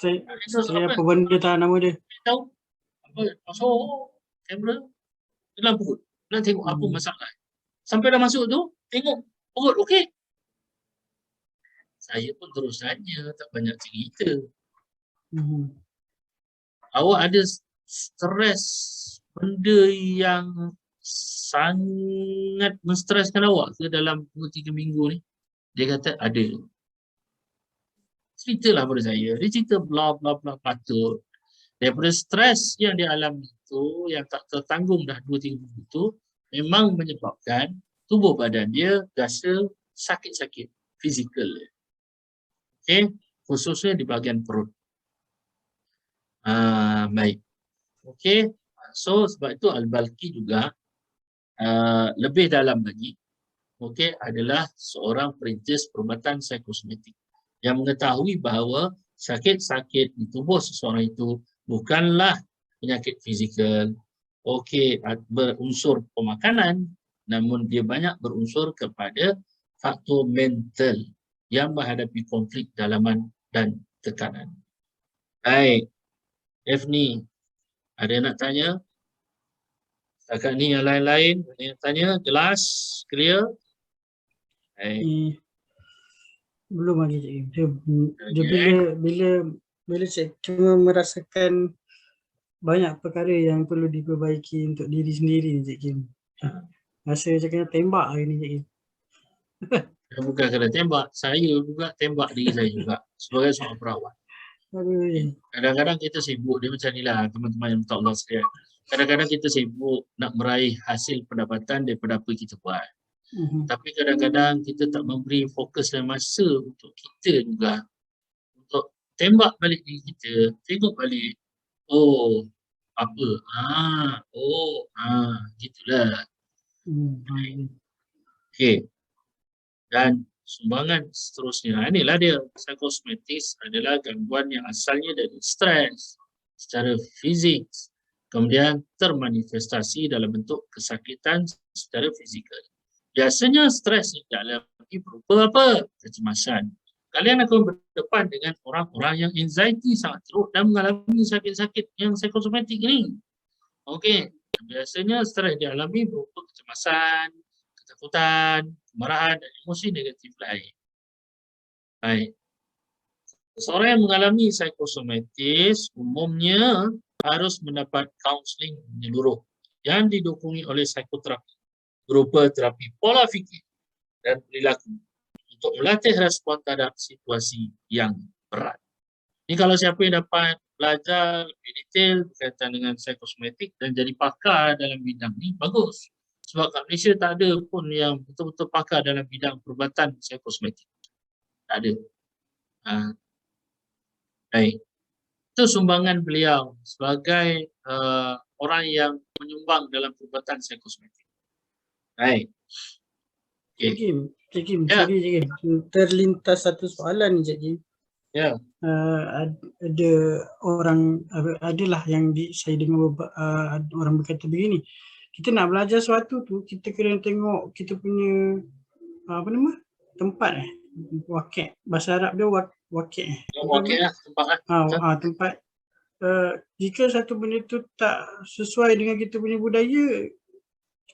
Saya apa benda tak nama dia? Tahu apa masuk kamera dalam perut, nak tengok apa masalah. Sampai dah masuk tu, tengok perut okey. Saya pun terus tanya, tak banyak cerita. Awak ada stres benda yang sangat menstreskan awak ke dalam 2-3 minggu ni? Dia kata ada. Ceritalah pada saya. Dia cerita bla bla bla patut. Daripada stres yang dia alami itu, yang tak tertanggung dah 2-3 minggu itu, memang menyebabkan tubuh badan dia rasa sakit-sakit fizikal. Okay? Khususnya di bahagian perut. Baik. Okay. So sebab itu Al-Balqi juga lebih dalam lagi, okay, adalah seorang perintis perubatan psikosomatik yang mengetahui bahawa sakit-sakit di tubuh seseorang itu bukanlah penyakit fizikal, okey, berunsur pemakanan, namun dia banyak berunsur kepada faktor mental yang menghadapi konflik dalaman dan tekanan. Baik, Daphne, ada yang nak tanya? Setakat ni yang lain-lain, ada yang tanya? Jelas? Clear? Baik. Belum lagi dia bila saya cuma merasakan banyak perkara yang perlu diperbaiki untuk diri sendiri, Cik Kim. Rasa macam kena tembak hari ni, Cik Kim. Bukan kena tembak, saya juga tembak diri saya juga sebagai seorang perawat. Kadang-kadang kita sibuk, dia macam ni lah teman-teman yang minta Allah sekalian. Kadang-kadang kita sibuk nak meraih hasil pendapatan daripada apa kita buat. Tapi kadang-kadang kita tak memberi fokus dan masa untuk kita juga, untuk tembak balik diri kita, tengok balik, oh apa, gitulah. Okay. Dan sumbangan seterusnya, inilah dia, psikosomatis adalah gangguan yang asalnya dari stres secara fizik, kemudian termanifestasi dalam bentuk kesakitan secara fizikal. Biasanya stres yang dialami berupa apa? Kecemasan. Kalian akan berdepan dengan orang-orang yang anxiety sangat teruk dan mengalami sakit-sakit yang psikosomatik ini. Okey, biasanya stres yang dialami berupa kecemasan, ketakutan, kemarahan dan emosi negatif lain. Baik. Seseorang yang mengalami psikosomatis umumnya harus mendapat kaunseling menyeluruh yang didukung oleh psikoterapi berupa terapi pola fikir dan perilaku untuk melatih respon terhadap situasi yang berat. Ini kalau siapa yang dapat belajar lebih detail berkaitan dengan psikosomatik dan jadi pakar dalam bidang ini, bagus. Sebab kat Malaysia tak ada pun yang betul-betul pakar dalam bidang perubatan psikosomatik. Tak ada. Baik. Itu sumbangan beliau sebagai orang yang menyumbang dalam perubatan psikosomatik. Baik. Cik Kim, sorry Cik Kim. Terlintas satu soalan ni Cik Kim. Ya. Ada orang, adalah yang saya dengar orang berkata begini. Kita nak belajar sesuatu tu, kita kena tengok kita punya tempat wakil. Bahasa Arab dia wakil. Wakil lah, tempat. Tempat. Jika satu benda tu tak sesuai dengan kita punya budaya,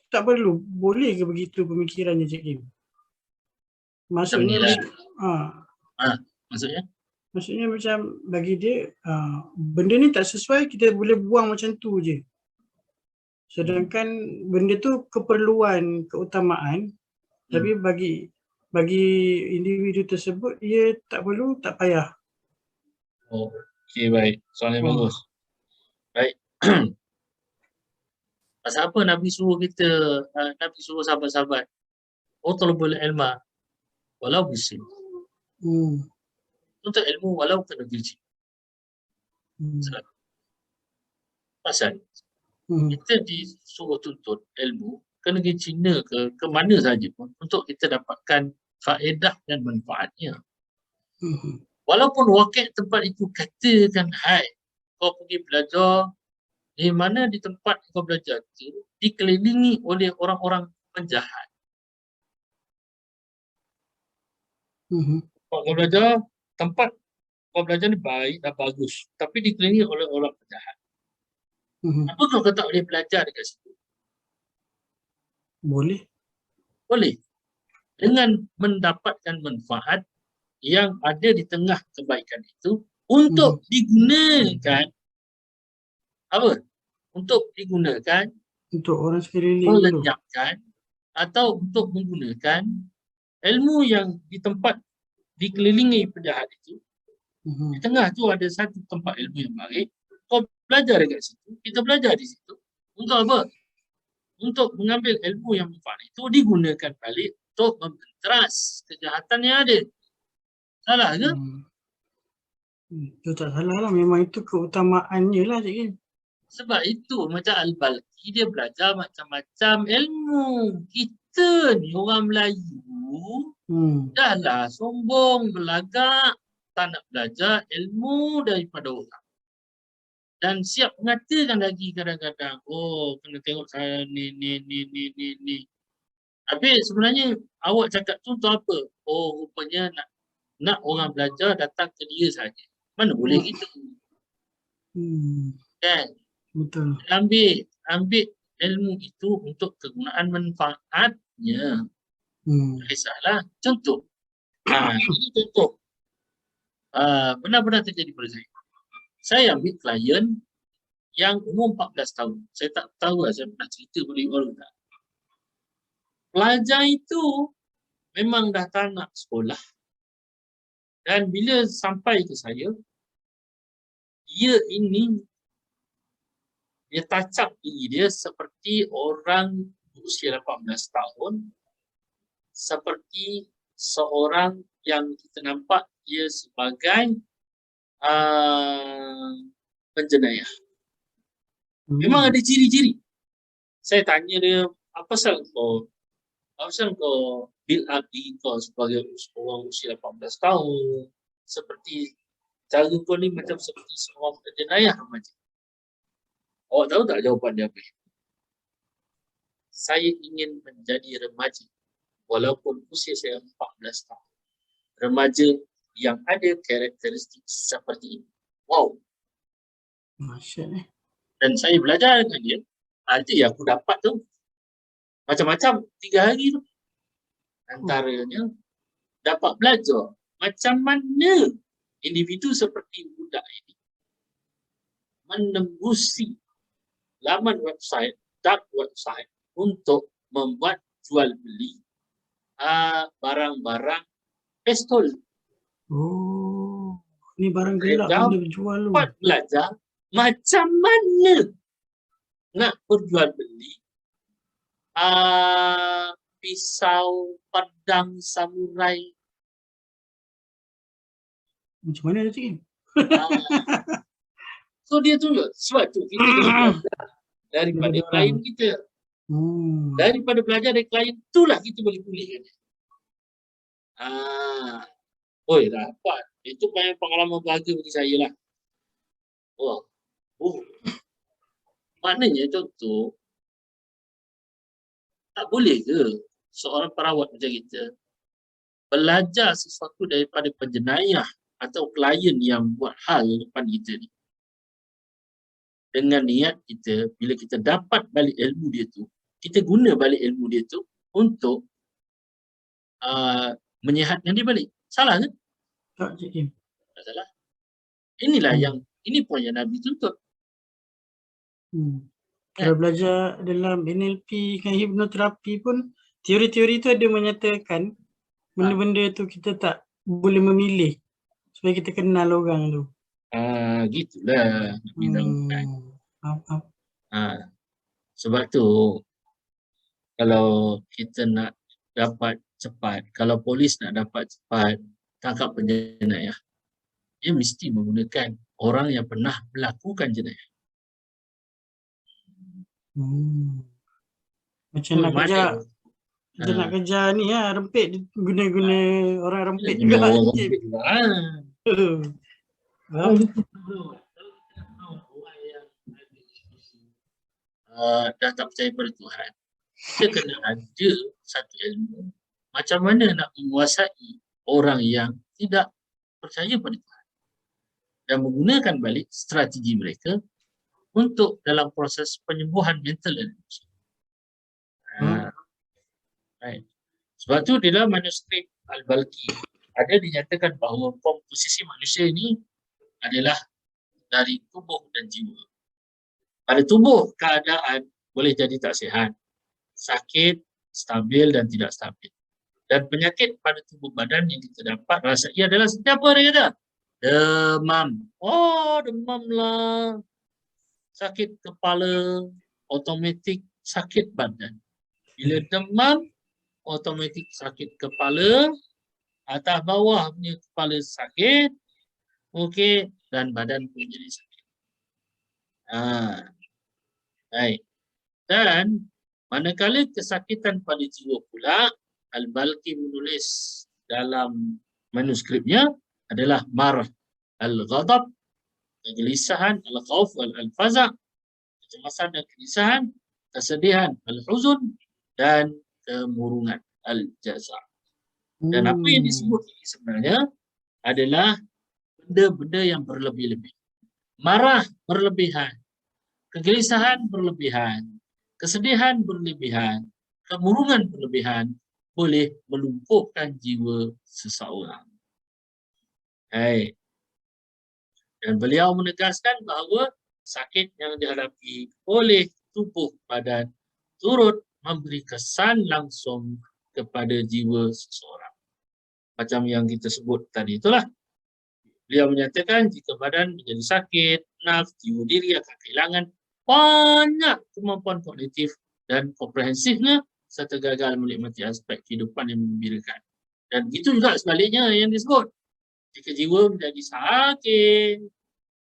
tak perlu. Boleh ke begitu pemikirannya Cik Kim? Maksudnya maksudnya? Maksudnya macam bagi dia benda ni tak sesuai, kita boleh buang macam tu je. Sedangkan benda tu keperluan, keutamaan, tapi bagi individu tersebut ia tak perlu, tak payah. Okey, baik. Soalan bagus. Baik. Pasal apa Nabi suruh sahabat-sahabat utlubul ilma walau bisin. Untuk ilmu walau kena gaji. Pasal kita disuruh tuntut ilmu kena pergi China ke mana saja pun untuk kita dapatkan faedah dan manfaatnya. Walaupun wakil tempat itu katakan, hai, kau pergi belajar di mana di tempat kau belajar itu dikelilingi oleh orang-orang penjahat. Kau belajar tempat kau belajar ni baik dan bagus, tapi dikelilingi oleh orang penjahat. Mhm. Apa kau tak boleh belajar dekat situ? Boleh. Boleh. Dengan mendapatkan manfaat yang ada di tengah kebaikan itu untuk digunakan apa? Untuk digunakan Untuk orang sekeliling dulu. melenyapkan atau untuk menggunakan ilmu yang di tempat dikelilingi penjahat itu. Di tengah tu ada satu tempat ilmu yang baik. Kau belajar dekat situ, kita belajar di situ. Untuk apa? Untuk mengambil ilmu yang manfaat itu digunakan balik untuk membenteras kejahatan yang ada. Salah ke? Itu tak salah lah. Memang itu keutamaannya lah, Cik Kim. Sebab itu macam Al-Balqi dia belajar macam-macam ilmu. Kita ni orang Melayu dah lah sombong, belagak, tak nak belajar ilmu daripada orang. Dan siap mengatakan lagi kadang-kadang, oh kena tengok saya ni. Habis sebenarnya awak cakap tu untuk apa? Oh rupanya nak orang belajar datang ke dia saja. Mana boleh gitu. Kan? Betul. Ambil ilmu itu untuk kegunaan manfaatnya. Tak kisahlah. Contoh. Ini contoh. Benar-benar terjadi pada saya. Saya ambil klien yang umur 14 tahun. Saya tak tahu lah saya pernah cerita pada orang tak. Pelajar itu memang dah tak nak sekolah. Dan bila sampai ke saya, dia tacap diri dia seperti orang berusia 18 tahun, seperti seorang yang kita nampak dia sebagai penjenayah. Memang ada ciri-ciri. Saya tanya dia, apa pasal kau build up diri kau sebagai orang usia 18 tahun, seperti cara kau ni macam seperti seorang penjenayah macam. Awak tahu tak jawapan dia apa? Saya ingin menjadi remaja walaupun usia saya 14 tahun. Remaja yang ada karakteristik seperti ini. Wow. Masya-Allah. Dan saya belajar dengan dia. Nanti aku dapat tu macam-macam 3 hari tu. Antaranya dapat belajar macam mana individu seperti budak ini menembusi laman website, dark website untuk membuat jual beli barang-barang pistol. Oh, ni barang gelap yang dia jual tu. Dapat belajar macam mana nak berjual beli pisau, pedang samurai. Macam mana dia, Cik Kim? So dia tunjuk sebab tu kita kena belajar daripada klien kita. Daripada belajar dari klien itulah kita boleh pulihkan. Oi, dapat. Itu banyak pengalaman bahagia bagi saya lah. Maknanya contoh, tak boleh ke seorang perawat macam kita belajar sesuatu daripada penjenayah atau klien yang buat hal depan kita ni. Dengan niat kita, bila kita dapat balik ilmu dia tu, kita guna balik ilmu dia tu untuk menyihatkan dia balik. Salah ke? Tak, Cik Kim. Tak salah. Inilah ini poin yang Nabi tuntut. Kalau belajar dalam NLP kan hipnoterapi pun, teori-teori tu ada menyatakan benda-benda tu kita tak boleh memilih supaya kita kenal orang tu. Gitulah. Sebab tu kalau kita nak dapat cepat, kalau polis nak dapat cepat tangkap penjenayah, dia mesti menggunakan orang yang pernah melakukan jenayah. Macam nak kejar, kita nak kejar ni rempit, guna orang rempit juga. Orang rempit juga. Dah tak percaya pada Tuhan, kita kena ada satu ilmu macam mana nak menguasai orang yang tidak percaya pada Tuhan. dan menggunakan balik strategi mereka untuk dalam proses penyembuhan mental dan emosi. Right. Sebab tu di dalam manuskrip Al-Balqi ada dinyatakan bahawa komposisi manusia ini adalah dari tubuh dan jiwa. Pada tubuh keadaan boleh jadi tak sihat, sakit, stabil dan tidak stabil. Dan penyakit pada tubuh badan yang kita dapat rasai adalah siapa dia kata? Demam. Oh, demam lah. Sakit kepala, automatik sakit badan. Bila demam, automatik sakit kepala, atas bawah punya kepala sakit, okey, dan badan pun jadi sakit. Baik. Dan manakala kesakitan pada jiwa pula, Al-Balqi menulis dalam manuskripnya adalah marah, al-ghadab, kegelisahan, al-khauf, al-faza', kecemasan dan kegelisahan, kesedihan, al-huzun, dan kemurungan, al-jaza'. Dan apa yang disebut ini sebenarnya adalah benda-benda yang berlebih-lebih. Marah berlebihan, kegelisahan berlebihan, kesedihan berlebihan, kemurungan berlebihan boleh melumpuhkan jiwa seseorang. Dan beliau menegaskan bahawa sakit yang dihadapi oleh tubuh badan turut memberi kesan langsung kepada jiwa seseorang. Macam yang kita sebut tadi itulah. Beliau menyatakan jika badan menjadi sakit, nafs, jiwa diri akan kehilangan banyak kemampuan kognitif dan komprehensifnya serta gagal menikmati aspek kehidupan yang menggembirakan. Dan itu juga sebaliknya yang disebut. Jika jiwa menjadi sakit,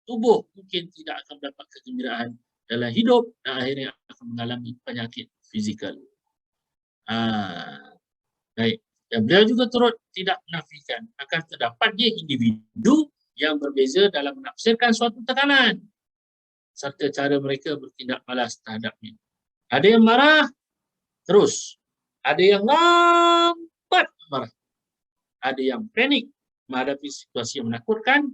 tubuh mungkin tidak akan mendapat kegembiraan dalam hidup dan akhirnya akan mengalami penyakit fizikal. Baik. Dan beliau juga turut tidak menafikan akan terdapatnya individu yang berbeza dalam menafsirkan suatu tekanan serta cara mereka bertindak balas terhadapnya. Ada yang marah terus, ada yang lambat marah, ada yang panik menghadapi situasi yang menakutkan,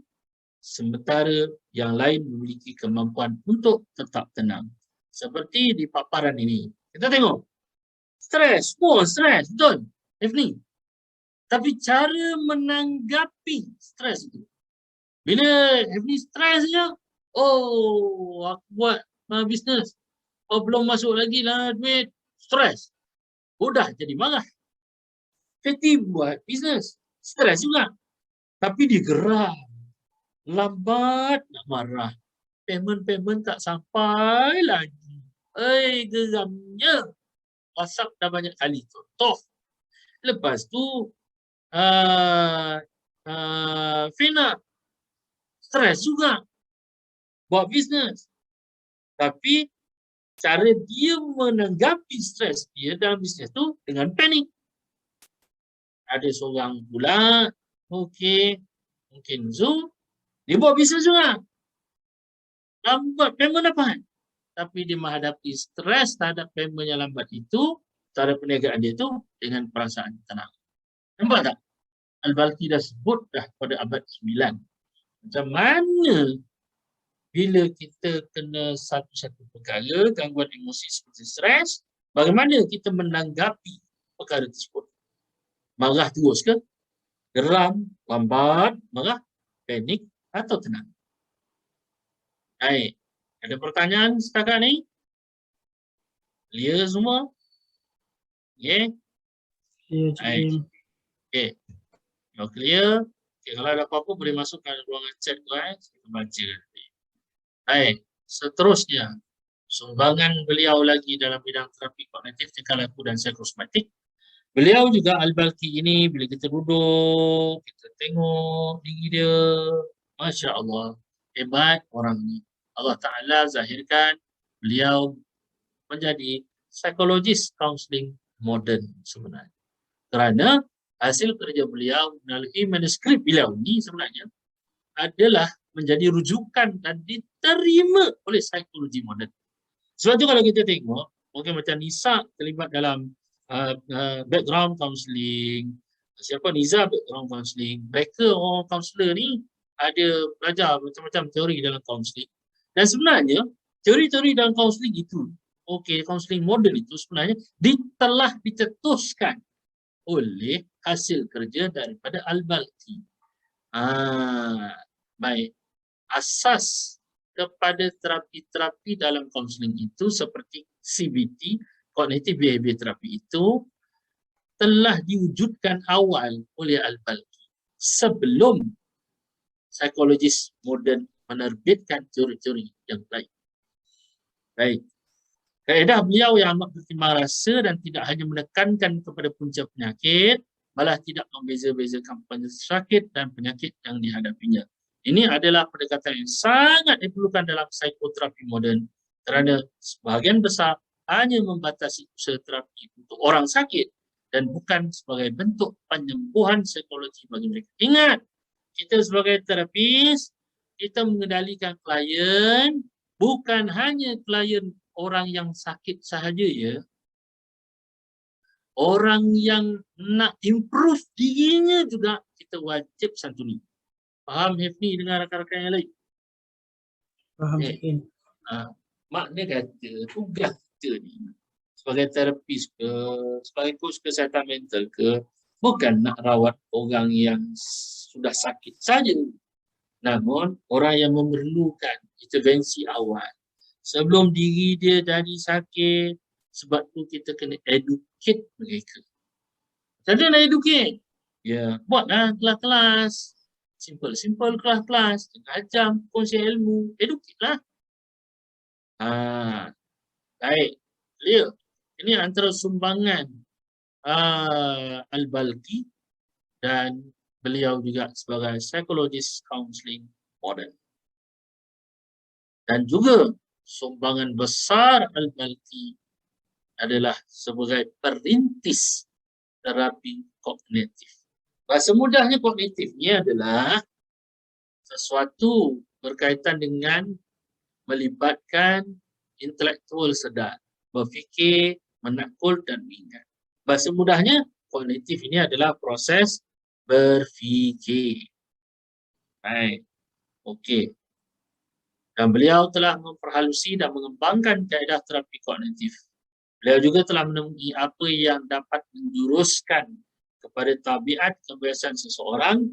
sementara yang lain memiliki kemampuan untuk tetap tenang. Seperti di paparan ini. Kita tengok. Stres, stres, betul. Efni. Tapi cara menanggapi stres itu. Bila Efni stres je, aku buat bisnes. Belum masuk lagi lah duit, stres. Udah jadi marah. Fatty buat bisnes, stres juga. Tapi dia geram. Lambat nak marah. Payment tak sampai lagi. Geramnya. WhatsApp dah banyak kali contoh. Lepas tu Fina stres juga buat bisnes, tapi cara dia menanggapi stres dia dalam bisnes tu dengan panik. Ada seorang pula mungkin Zoom dia buat bisnes juga, lambat payment dapat, tapi dia menghadapi stres terhadap payment yang lambat itu, cara perniagaan dia tu dengan perasaan tenang. Nampak tak? Al-Balqi dah sebut dah pada abad 9. Macam mana bila kita kena satu-satu perkara, gangguan emosi seperti stres, bagaimana kita menanggapi perkara tersebut? Marah terus ke? Geram, lambat, marah, panik atau tenang? Baik. Ada pertanyaan setakat ni? Clear semua? Okay. Clear. Okay. Kalau clear, kalau ada apa-apa boleh masukkan ruangan chat tu, kita baca nanti. Baik, seterusnya sumbangan beliau lagi dalam bidang terapi kognitif, tingkah laku dan psikosematik. Beliau juga Al-Balqi ini bila kita duduk, kita tengok diri dia, Masya Allah, hebat orang ni. Allah Ta'ala zahirkan beliau menjadi psikologis counseling modern sebenarnya. Kerana hasil kerja beliau melalui manuskrip beliau ini sebenarnya adalah menjadi rujukan dan diterima oleh psikologi moden. Sebab tu kalau kita tengok, mungkin macam Nisa terlibat dalam background counselling, siapa Niza background counselling, mereka orang counselor ni ada belajar macam-macam teori dalam kaunseling. Dan sebenarnya teori-teori dalam kaunseling itu, kaunseling moden itu sebenarnya telah dicetuskan oleh hasil kerja daripada Al-Balkhi. Baik. Asas kepada terapi-terapi dalam kaunseling itu seperti CBT, Cognitive Behavior Therapy itu telah diwujudkan awal oleh Al-Balkhi sebelum psikologis moden menerbitkan teori-teori yang lain. Baik. Kaedah beliau yang amat bertimbang rasa dan tidak hanya menekankan kepada punca penyakit, malah tidak membeza-bezakan pesakit dan penyakit yang dihadapinya. Ini adalah pendekatan yang sangat diperlukan dalam psikoterapi moden kerana sebahagian besar hanya membatasi usaha terapi untuk orang sakit dan bukan sebagai bentuk penyembuhan psikologi bagi mereka. Ingat, kita sebagai terapis, kita mengendalikan klien, bukan hanya klien orang yang sakit sahaja ya. Orang yang nak improve dirinya juga kita wajib santuni. Faham Hefni dengan rakan-rakan yang lain? Faham. Makna kata tugas kita ni sebagai terapis ke, sebagai coach kesihatan mental ke, bukan nak rawat orang yang sudah sakit saja. Namun orang yang memerlukan intervensi awal sebelum diri dia jadi sakit. Sebab tu kita kena educate mereka. Macam mana nak educate? Ya, buatlah kelas-kelas. Simple kelas-kelas. Tengah jam, kongsi ilmu. Educate lah. Baik. Clear. Ini antara sumbangan Al-Balkhi dan beliau juga sebagai psikologis counseling modern. Dan juga sumbangan besar Al-Balkhi adalah sebagai perintis terapi kognitif. Bahasa mudahnya kognitif ni adalah sesuatu berkaitan dengan melibatkan intelektual sedar, berfikir, menakul dan mengingat. Bahasa mudahnya kognitif ini adalah proses berfikir. Baik. Okey. Dan beliau telah memperhalusi dan mengembangkan kaedah terapi kognitif. Beliau juga telah menemui apa yang dapat menjuruskan kepada tabiat kebiasaan seseorang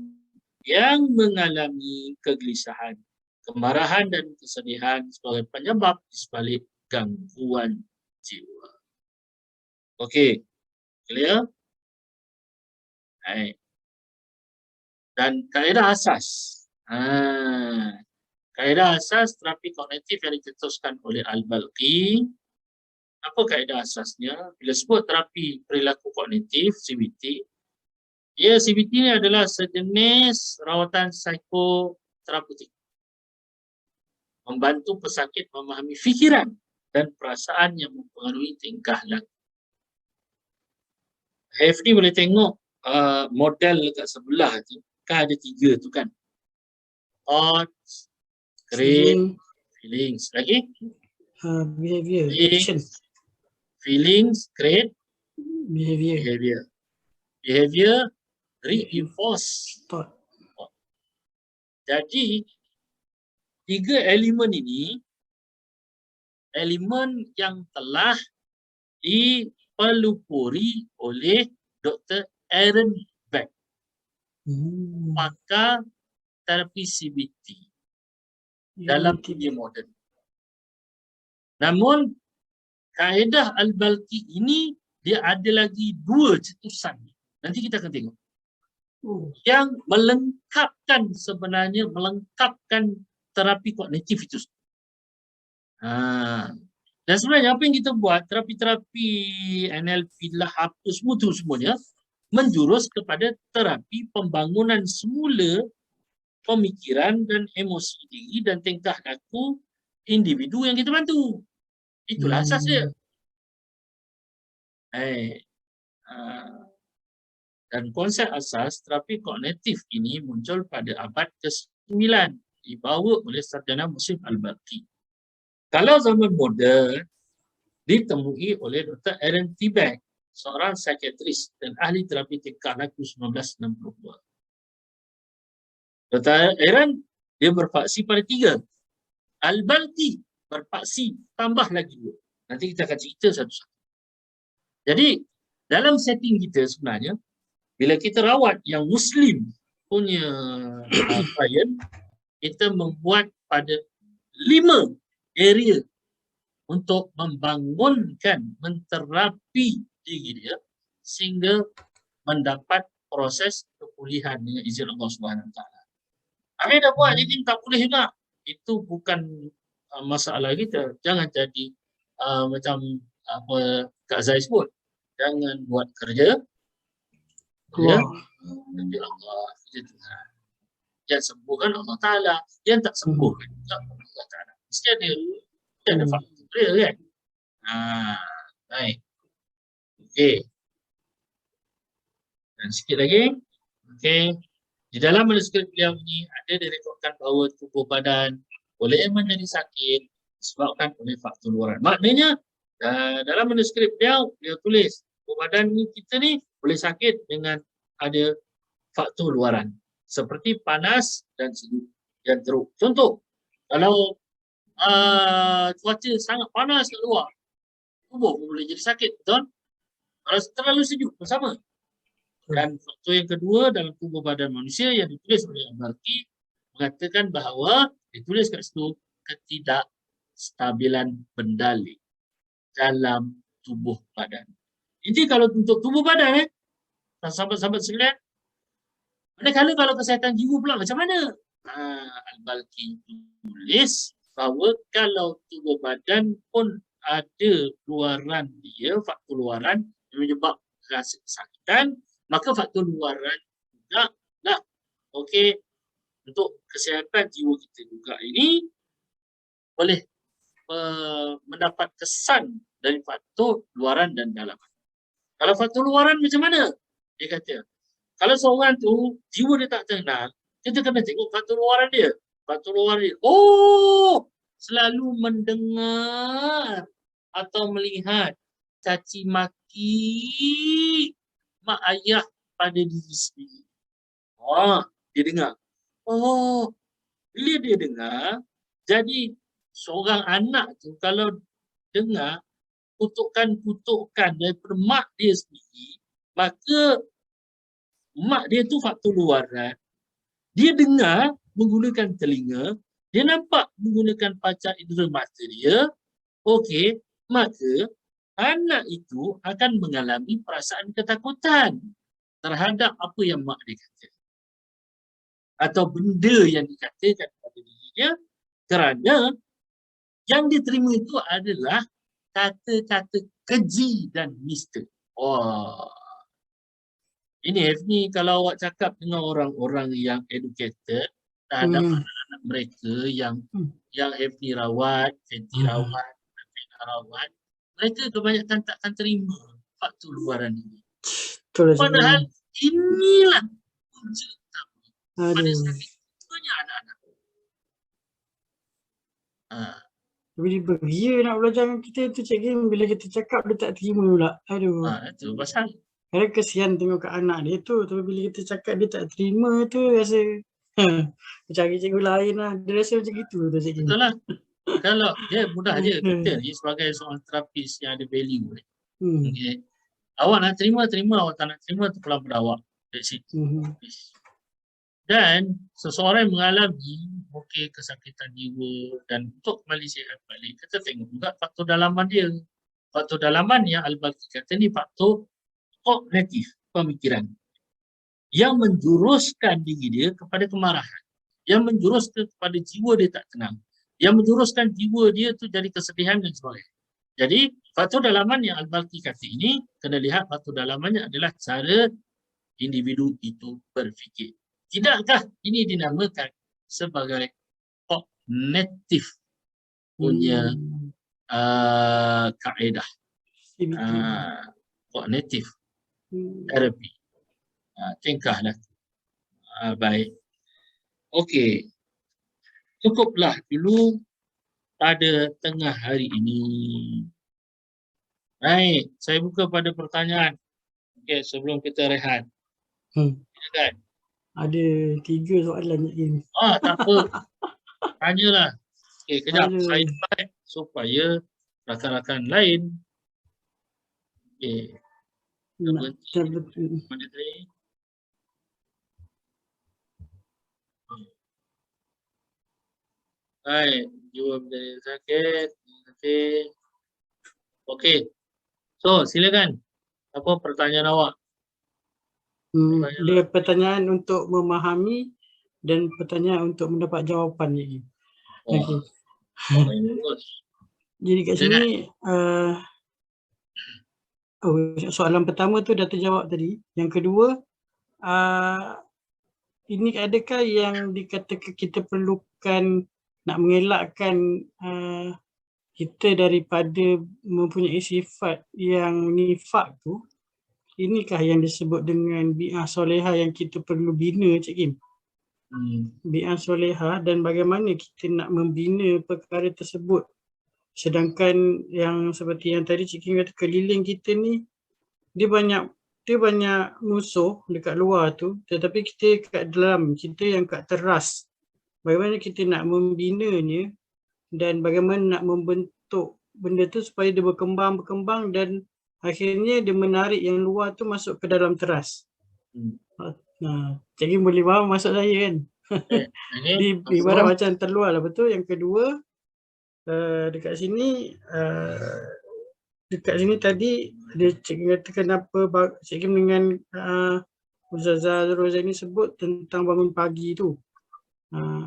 yang mengalami kegelisahan, kemarahan dan kesedihan sebagai penyebab di sebalik gangguan jiwa. Okey, clear? Baik. Dan kaedah asas. Kaedah asas terapi kognitif yang dicetuskan oleh Al-Balkhi. Apa kaedah asasnya? Bila sebut terapi perilaku kognitif, CBT, CBT ni adalah sejenis rawatan psikoterapeutik. Membantu pesakit memahami fikiran dan perasaan yang mempengaruhi tingkah laku. Hefni boleh tengok model dekat sebelah tu, kan ada 3 tu kan. Thoughts, create, feelings. Lagi? Behavior, action. Feelings, create, Behavior. Behavior, reinforce Thought. Jadi 3 elemen ini elemen yang telah dipelopori oleh Dr. Aaron Beck, pakar terapi CBT dalam dunia moden. Namun kaedah Al-Balkhi ini dia ada lagi 2 cetusan. Nanti kita akan tengok. Yang melengkapkan terapi kognitif itu. Dan sebenarnya apa yang kita buat, terapi-terapi NLP lah apa semua tu semuanya menjurus kepada terapi pembangunan semula pemikiran dan emosi diri dan tingkah laku individu yang kita bantu. Itulah asas dia. Dan konsep asas terapi kognitif ini muncul pada abad ke-9 dibawa oleh sarjana Muslim Al-Balkhi. Kalau zaman moden ditemui oleh Dr. Aaron T. Beck, seorang psikiatris dan ahli terapi tingkah laku 1962. Dr. Aaron, dia berfaksi pada 3. Al-Balqi berfaksi tambah lagi 2. Nanti kita akan cerita satu-satu. Jadi, dalam setting kita sebenarnya, bila kita rawat yang Muslim punya klien, kita membuat pada 5 area untuk membangunkan, menterapi diri dia sehingga mendapat proses kepulihan dengan izin Allah SWT. Habis dah buat jadi tak boleh juga. Itu bukan masalah kita. Jangan jadi macam apa Kak Zai sebut. Jangan buat kerja ya, tapi Allah kerja Tuhan. Yang sembuhkan Allah Ta'ala. Yang tak sembuhkan juga Allah Ta'ala. Mesti ada faktor dia kan. Baik. Okey. Dan sikit lagi. Okey. Di dalam manuskrip beliau ini ada direkodkan bahawa tubuh badan boleh menjadi sakit disebabkan oleh faktor luaran. Maknanya dalam manuskrip beliau tulis tubuh badan kita ni boleh sakit dengan ada faktor luaran seperti panas dan sejuk dan teruk. Contoh, kalau cuaca sangat panas kat luar, tubuh boleh jadi sakit, betul? Kalau terlalu sejuk pun sama. Dan faktor yang kedua dalam tubuh badan manusia yang ditulis oleh Al-Balqi mengatakan bahawa ditulis kat situ ketidakstabilan bendalik dalam tubuh badan. Ini kalau untuk tubuh badan sahabat-sahabat sekalian, manakala kalau kesihatan jiwa pula macam mana? Al-Balqi tulis bahawa kalau tubuh badan pun ada luaran dia, faktor luaran yang menyebabkan rasa kesakitan, maka faktor luaran juga lah. Okey, untuk kesihatan jiwa kita juga ini boleh mendapat kesan dari faktor luaran dan dalaman. Kalau faktor luaran macam mana? Dia kata, kalau seorang tu jiwa dia tak tenang, kita kena tengok faktor luaran dia. Faktor luaran dia, selalu mendengar atau melihat caci maki mak ayah pada diri sendiri. Dia dengar. Bila dia dengar, jadi seorang anak tu kalau dengar kutukan-kutukan daripada mak dia sendiri, maka mak dia tu faktor luaran. Dia dengar menggunakan telinga, dia nampak menggunakan panca indera mata dia. Okey, maka anak itu akan mengalami perasaan ketakutan terhadap apa yang mak dia kata atau benda yang dikatakan pada dirinya, kerana yang diterima itu adalah kata-kata keji dan nista. Ini Hefni, kalau awak cakap dengan orang-orang yang educated terhadap anak-anak mereka yang Hefni rawat, Fenty rawat, Fena rawat, mereka kebanyakan takkan terima faktor luaran ini. Padahal inilah punca utama pada sakitnya anak-anak. Tapi dia beria nak belajar dengan kita tu cikgu, bila kita cakap dia tak terima pula. Itu pasal. Kadang kesian tengok kat anak dia tu, tapi bila kita cakap dia tak terima tu rasa cari cikgu lain lah. Dia rasa macam gitu tu cikgu. Betul lah. Kalau dia mudah je, kita ni sebagai seorang terapis yang ada value ni. Okay. Awak nak terima, awak tak nak terima tu pelan pada awak. Dan seseorang yang mengalami kesakitan jiwa dan untuk kembali sihat balik, kita tengok juga faktor dalaman dia. Faktor dalaman yang Al-Balqi kata ni faktor kognitif, pemikiran, yang menjuruskan diri dia kepada kemarahan, yang menjuruskan kepada jiwa dia tak tenang, yang menjuruskan jiwa dia tu jadi kesedihan dan sebagainya. Jadi faktor dalaman yang Al-Balqi kata ini, kena lihat faktor dalamannya adalah cara individu itu berfikir. Tidakkah ini dinamakan sebagai kognitif punya kaedah, kognitif terapi. Tingkahlah. Baik. Okey. Cukuplah dulu pada tengah hari ini. Baik, saya buka pada pertanyaan. Okey, sebelum kita rehat. Silakan. Ada 3 soalan ni. Tak apa. Tanyalah. Okey, kejap. Aduh. Saya type supaya rakan-rakan lain. Okey. Tak betul. Mana tadi? Baik. Jua menjadi sakit. Okey. Okey. So, silakan. Apa pertanyaan awak? Dia pertanyaan untuk memahami dan pertanyaan untuk mendapat jawapan lagi. Okey. Bagus. Jadi kat Silakan. sini soalan pertama tu dah terjawab tadi. Yang kedua, ini adakah yang dikatakan kita perlukan nak mengelakkan kita daripada mempunyai sifat yang nifak tu, inikah yang disebut dengan bi'ah solehah yang kita perlu bina, Cik Kim? Bi'ah solehah, dan bagaimana kita nak membina perkara tersebut. Sedangkan yang seperti yang tadi Cik Kim kata, keliling kita ni dia banyak musuh dekat luar tu, tetapi kita kat dalam, kita yang kat teras. Bagaimana kita nak membinanya dan bagaimana nak membentuk benda tu supaya dia berkembang dan akhirnya dia menarik yang luar tu masuk ke dalam teras. Cik Kim boleh faham maksud saya kan? Di ibarat macam terluar lah, betul. Yang kedua, dekat sini tadi dia Cik Kim kata kenapa Cik Kim dengan Ustazah Rozaini sebut tentang bangun pagi tu.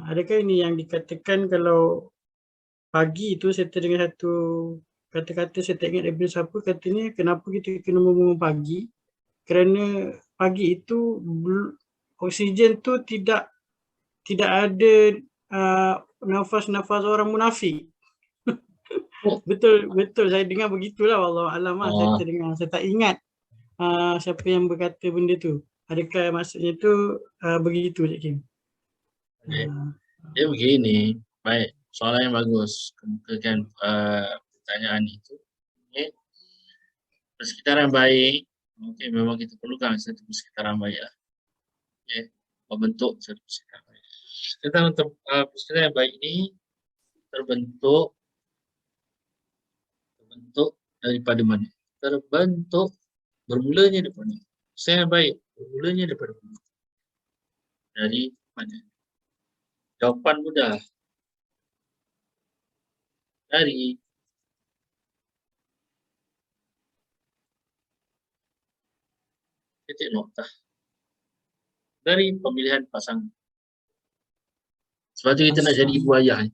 Adakah ini yang dikatakan kalau pagi tu serta dengan satu kata-kata saya tak ingat daripada siapa, katanya kenapa kita kena bangun pagi, kerana pagi itu oksigen tu tidak ada nafas-nafas orang munafik. Betul saya dengar begitulah, wallahu alam. Saya terdengar, saya tak ingat siapa yang berkata benda tu. Adakah maksudnya tu begitu, Cik Kim? Dia begini, baik, soalan yang bagus. Kemukakan pertanyaan itu. Okay. Persekitaran baik, okay, memang kita perlukan satu persekitaran baik lah. Okay. Membentuk satu persekitaran baik. Persekitaran yang baik ini terbentuk daripada mana? Terbentuk bermulanya daripada mana? Persekitaran baik bermulanya daripada mana? Dari mana? Jawapan mudah. Dari titik noktah. Dari pemilihan pasangan. Sebab tu kita nak jadi ibu ayah.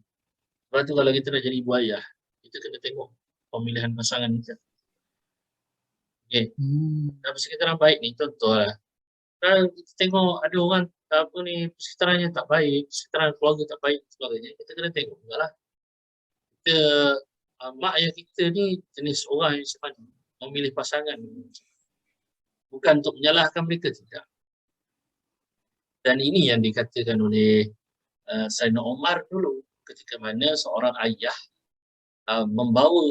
Sebab tu kalau kita nak jadi ibu ayah, kita kena tengok pemilihan pasangan kita. Okay. Dalam persekitaran baik ni, contohlah. Kalau kita tengok ada orang persekitarannya tak baik, persekitaran keluarga tak baik, sebagainya, kita kena tengok juga lah. Mak ayah kita ni jenis orang yang macam mana memilih pasangan. Bukan untuk menyalahkan mereka, tidak. Dan ini yang dikatakan oleh Sayyidina Umar dulu, ketika mana seorang ayah membawa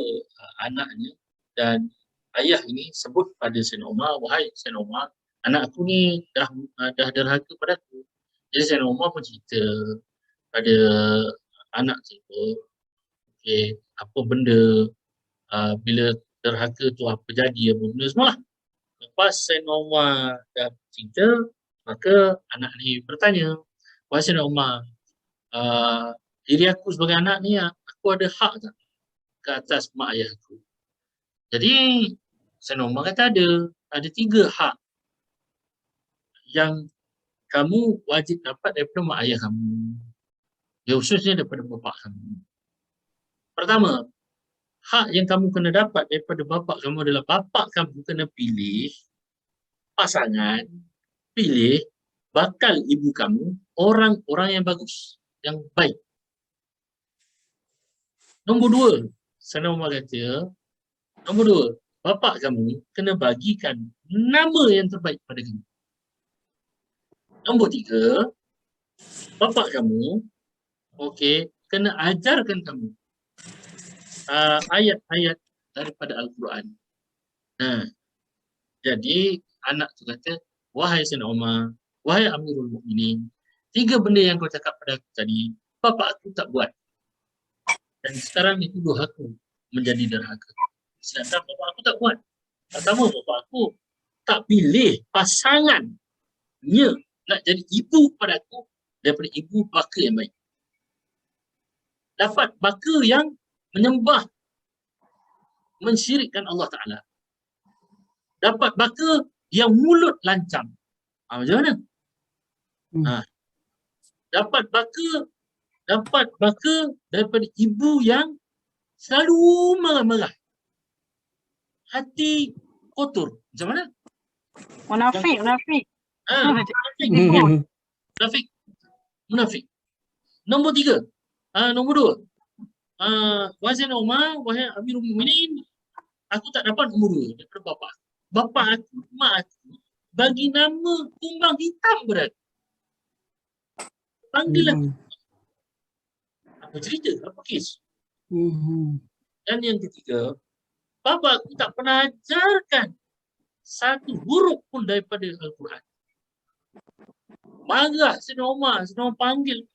anaknya, dan ayah ini sebut pada Sayyidina Umar, wahai Sayyidina Umar, anakku ni dah derhaka padaku. Jadi Sayyidina Umar pun cerita pada anak tersebut, okay, apa benda, bila derhaka tu apa jadi, apa benda semua lah. Lepas Sayyidina Umar dah cerita, maka anak ni bertanya, wahai Sayyidina Umar, diri aku sebagai anak ni, aku ada hak tak ke atas mak ayah aku? Jadi Sayyidina Umar kata ada 3 hak yang kamu wajib dapat daripada mak ayah kamu, ya khususnya daripada bapa kamu. Pertama, hak yang kamu kena dapat daripada bapa kamu adalah bapa kamu kena pilih pasangan, pilih bakal ibu kamu orang-orang yang bagus, yang baik. Nombor 2, Sayyidina Umar kata, nombor 2, bapa kamu kena bagikan nama yang terbaik pada kamu. Nombor 3, bapa kamu, okey, kena ajarkan kamu ayat-ayat daripada Al-Quran. Jadi anak tu kata, wahai Sayyidina Umar, wahai Amirul Mukminin, 3 benda yang kau cakap pada aku tadi, bapa aku tak buat. Dan sekarang dituduh aku menjadi derhaka. Sedangkan bapa aku tak buat. Pertama, bapa aku tak pilih pasangannya nak jadi ibu pada aku daripada ibu baka yang baik. Dapat baka yang menyembah, mensyirikkan Allah Ta'ala. Dapat baka yang mulut lancang. Macam mana? Dapat baka daripada ibu yang selalu marah-marah. Hati kotor. Macam mana? Munafik. Munafik. Nombor 3. Nombor 2. Wahai Sayyidina Umar, wahai Amirul Mukminin, aku tak dapat nombor 2 daripada bapa. Bapa aku, mak aku bagi nama kumbang hitam berat. Panggil aku. Apa cerita? Apa kes? Dan yang ketiga, bapa aku tak pernah ajarkan satu huruf pun daripada Al-Quran. Marah Sayyidina Umar panggil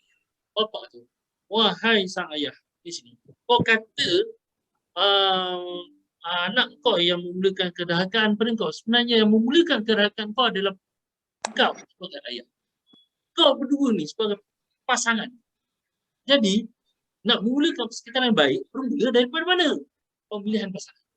bapa tu. Wahai sang ayah, di sini. Kau kata anak kau yang memulakan kedurhakaan pada kau. Sebenarnya yang memulakan kedurhakaan kau adalah kau sebagai ayah. Kau berdua ni sebagai pasangan. Jadi, nak memulakan persekitaran yang baik, bermula daripada mana? Pemilihan pasangan.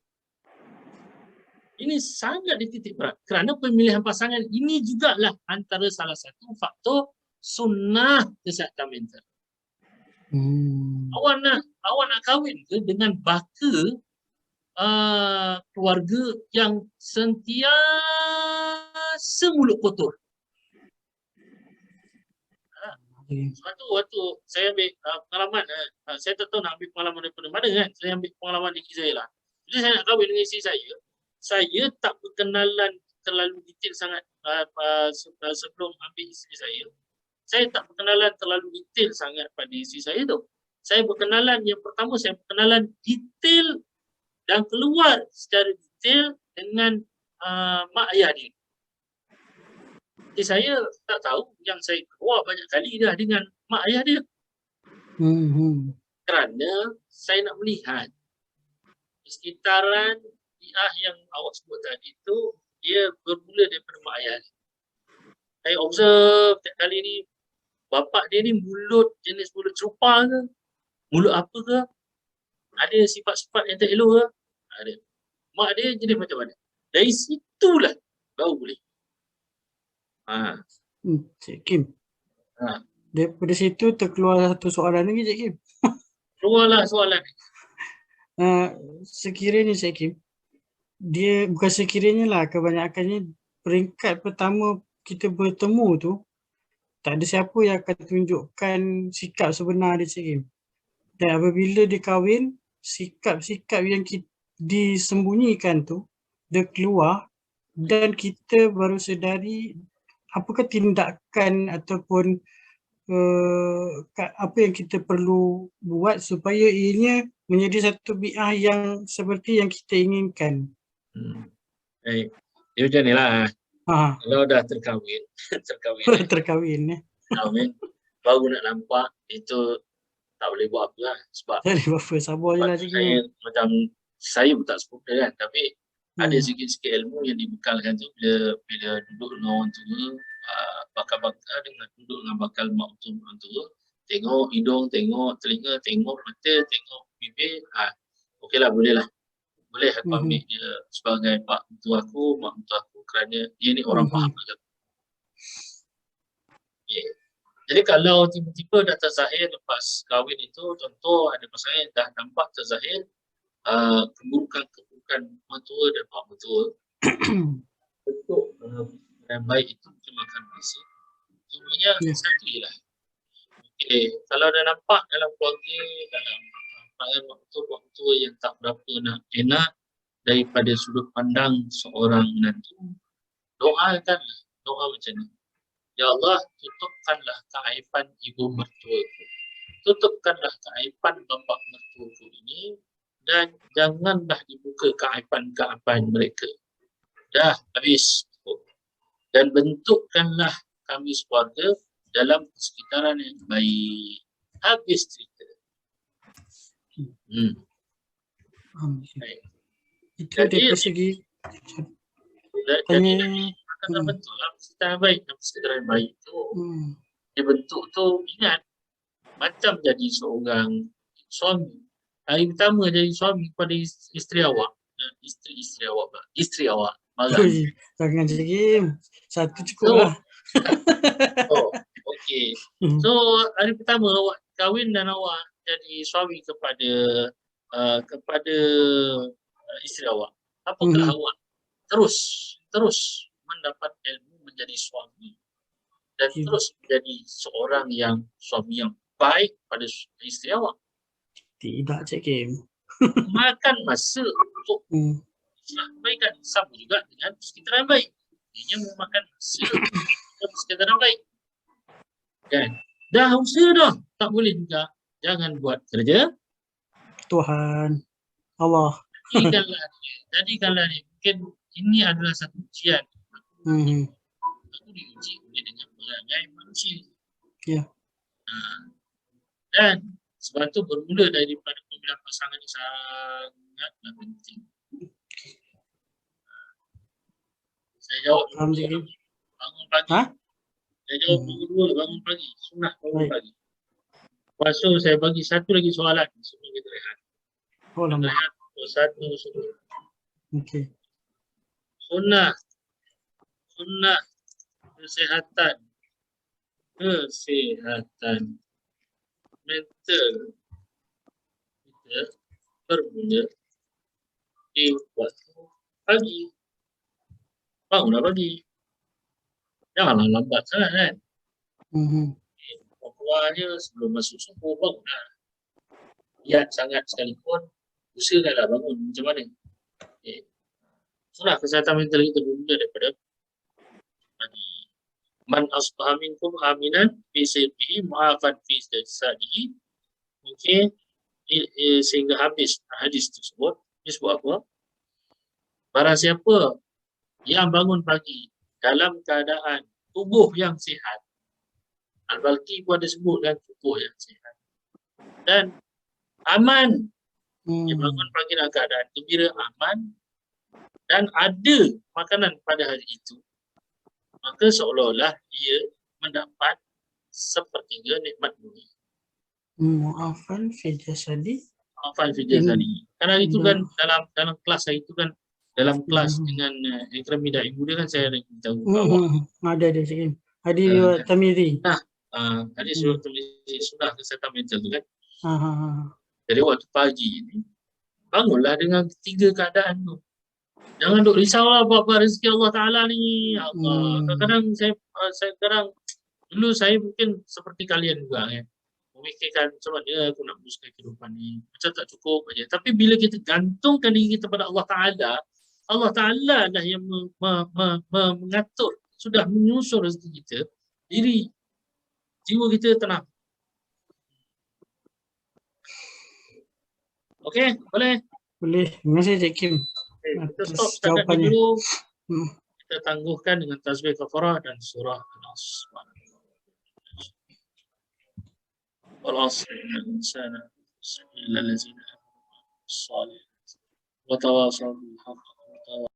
Ini sangat dititik berat. Kerana pemilihan pasangan ini jugalah antara salah satu faktor sunnah kesihatan mental. Awak nak kahwin ke dengan baka keluarga yang sentiasa mulut kotor. Sebab tu waktu saya ambil pengalaman, saya tak tahu nak ambil pengalaman daripada mana kan. Saya ambil pengalaman di isteri saya lah. Jadi saya nak kahwin dengan isteri saya tak berkenalan terlalu detail sangat sebelum ambil isteri saya. Saya tak berkenalan terlalu detail sangat pada isteri saya tu. Saya berkenalan, yang pertama saya berkenalan detail dan keluar secara detail dengan mak ayah dia. Jadi saya tak tahu yang saya keluar banyak kali dah dengan mak ayah dia. Kerana saya nak melihat sekitaran yang awak sebut tadi tu, dia bermula daripada mak ayah dia. Saya observe setiap kali ni, bapak dia ni jenis mulut serupa ke? Mulut apa ke? Ada sifat-sifat yang tak elok ke? Ada. Mak dia jenis macam mana? Dari situlah baru boleh. Cik Kim. Daripada situ terkeluar satu soalan lagi, Cik Kim. Keluarlah soalan. Sekiranya Cik Kim, dia bukan sekiranya lah, kebanyakannya peringkat pertama kita bertemu tu, tak ada siapa yang akan tunjukkan sikap sebenar dia, Cik Kim. Dan apabila dia kahwin, sikap-sikap yang disembunyikan tu, dia keluar dan kita baru sedari apakah tindakan ataupun apa yang kita perlu buat supaya ianya menjadi satu bi'ah yang seperti yang kita inginkan. Dia macam ni lah. Kalau dah terkahwin, terkahwin baru nak nampak, itu tak boleh buat apa lah. Sebab sabar je lah sikit. Macam saya pun tak sempurna kan, tapi ada sikit-sikit ilmu yang dibekalkan tu bila duduk dengan orang tua, bakal-bakal dengan duduk dengan bakal mak tua, tengok hidung, tengok telinga, tengok mata, tengok bibir, okeylah, boleh lah. Boleh aku ambil dia sebagai mak mentua aku, kerana dia ni orang faham agama. Jadi kalau tiba-tiba dah terzahir lepas kahwin itu, contoh ada pasangan yang dah nampak terzahir keburukan mentua dan mak mentua, bentuk yang baik itu mungkin makan masa. Cumanya satu je lah. Kalau dah nampak dalam keluarga, dalam perangai mak mentua yang tak berapa nak enak daripada sudut pandang seorang menantu, doakanlah, doa macam ni. Ya Allah, tutupkanlah keaiban ibu mertuaku, tutupkanlah keaiban bapa mertuaku ini, dan janganlah dibuka keaiban-keaiban mereka. Dah habis. Dan bentukkanlah kami keluarga dalam persekitaran yang baik. Habis cerita. Baik. Itu Jadi, dari segi Jadi tanya. kata betul lah, persekitaran baik dan persekitaran baik itu dibentuk tu ingat macam jadi seorang suami. Hari pertama jadi suami kepada isteri awak, isteri awak marah. Ui, jangan Jakim. Satu cukup lah. Oh, okey. So hari pertama awak kahwin dan awak jadi suami kepada isteri awak. Apakah awak terus mendapat ilmu menjadi suami dan terus menjadi seorang yang suami yang baik pada isteri awak? Tidak Jakim. Makan masa untuk kebaikan sama juga dengan persekitaran baik. Dia memakan masa untuk persekitaran baik. Kan? Dah usaha dah, tak boleh juga. Jangan buat kerja Tuhan Allah. Jadikanlah dia. Mungkin ini adalah satu ujian. Aku diuji dengan perangai manusia. Ya. Dan sebab itu bermula daripada pemilihan pasangan ini sangatlah penting. Saya jawab bangun pagi. Saya jawab dua bangun pagi. Sunnah bangun pagi. Lepas tu saya bagi satu lagi soalan sebelum kita rehat. Rehat satu soalan. Okey. Sunnah kesihatan mental kita bermula di waktu pagi. Bangunlah pagi. Janganlah lambat sangat kan. Awalnya sebelum masuk subuh bangunlah. Lihat sangat sekalipun usahakanlah bangun macam mana. Sunnah kesihatan mental kita bermula daripada pagi. Man asbaha minkum aminan fi sirbihi mu'afan fi jasadihi. Okey, sehingga habis hadis tersebut. Ini sebut apa? Barang siapa yang bangun pagi dalam keadaan tubuh yang sihat. Al-Balqi pun ada sebutkan tubuh yang sihat dan aman. Dia bangun pagi dalam keadaan gembira, aman dan ada makanan pada hari itu, maka seolah-olah dia mendapat sepertiga nikmat dunia. Mu'afan fi jasadi. Mu'afan fi jasadi. Karena itu kan dalam kelas hari itu kan, dalam kelas dengan Ikram Mida Ibu dia kan saya beritahu bahawa ada Jakim. Hadis Tirmizi. hadis riwayat Tirmizi sunnah kesihatan mental tu kan. Jadi waktu pagi ni bangunlah dengan ketiga keadaan tu. Jangan duk risaulah apa rezeki Allah Ta'ala ni. Allah. Kadang-kadang saya dulu saya mungkin seperti kalian juga kan. Memikirkan macam mana aku nak uruskan kehidupan ni. Macam tak cukup aja. Tapi bila kita gantungkan diri kita pada Allah Ta'ala, Allah Ta'ala dah yang mengatur, sudah menyusun rezeki kita, jiwa kita tenang. Okey, boleh? Boleh. Terima kasih Jakim. Kita stop setakat ni dulu. Kita tangguhkan dengan tasbih kafarah dan surah An-Nas. Wal-'asr innal insana lafi khusr illa allazina amanu wa tawassaw bil haqq